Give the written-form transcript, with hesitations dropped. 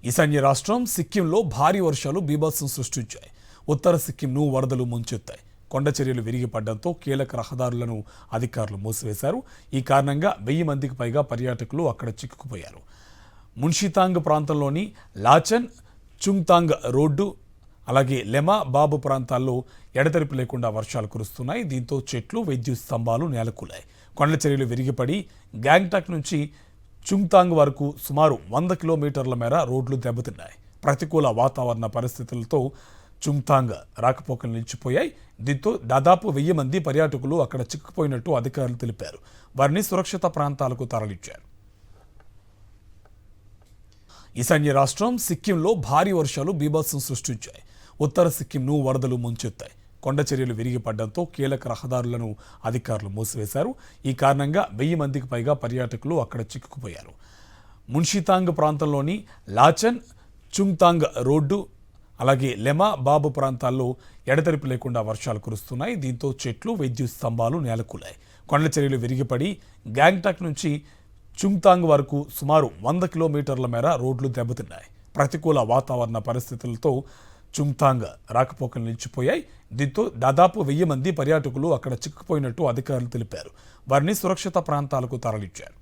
ఈశాన్య రాష్ట్రం సిక్కింలో భారీ వర్షాలు బీభత్సం సృష్టించాయి. ఉత్తర సిక్కింను వరదలు ముంచెత్తాయి. కొండ చర్యలు విరిగిపడడంతో కీలక రహదారులను అధికారులు మూసివేశారు. ఈ కారణంగా 1000 మందికి పైగా పర్యాటకులు అక్కడ చిక్కుకుపోయారు. మున్షితాంగ్ ప్రాంతంలోని లాచన్ చుంగ్తాంగ్ రోడ్డు అలాగే లెమా బాబు ప్రాంతాల్లో ఎడతెరిపి లేకుండా వర్షాలు కురుస్తున్నాయి. దీంతో చెట్లు, విద్యుత్ స్తంభాలు నేలకూలాయి. కొండ చర్యలు విరిగిపడి గ్యాంగ్టాక్ నుంచి చుంగ్తాంగ్ వరకు సుమారు 100 కిలోమీటర్ల మేర రోడ్లు దెబ్బతిన్నాయి. ప్రతికూల వాతావరణ పరిస్థితులతో చుంగ్తాంగ్ రాకపోకలు నిలిచిపోయాయి. దీంతో దాదాపు 1000 మంది పర్యాటకులు అక్కడ చిక్కుపోయినట్టు అధికారులు తెలిపారు. వారిని సురక్షిత ప్రాంతాలకు తరలించారు. ఈశాన్య రాష్ట్రం సిక్కింలో భారీ వర్షాలు బీభత్సం సృష్టించాయి. ఉత్తర సిక్కింను వరదలు ముంచెత్తాయి. కొండ చర్యలు విరిగిపడడంతో కీలక రహదారులను అధికారులు మూసివేశారు. ఈ కారణంగా 1000 మందికి పైగా పర్యాటకులు అక్కడ చిక్కుకుపోయారు. మున్షితాంగ్ ప్రాంతంలోని లాచన్ చుంగ్తాంగ్ రోడ్డు అలాగే లెమా బాబు ప్రాంతాల్లో ఎడతెరిపి లేకుండా వర్షాలు కురుస్తున్నాయి. దీంతో చెట్లు, విద్యుత్ స్తంభాలు నేలకూలాయి. కొండ చర్యలు విరిగిపడి గ్యాంగ్టాక్ నుంచి చుంగ్తాంగ్ వరకు సుమారు 100 కిలోమీటర్ల మేర రోడ్లు దెబ్బతిన్నాయి. ప్రతికూల వాతావరణ పరిస్థితులతో చుంగ్తాంగ్ రాకపోకలు నిలిచిపోయాయి. దీంతో దాదాపు 1000 మంది పర్యాటకులు అక్కడ చిక్కుపోయినట్టు అధికారులు తెలిపారు. వారిని సురక్షిత ప్రాంతాలకు తరలించారు.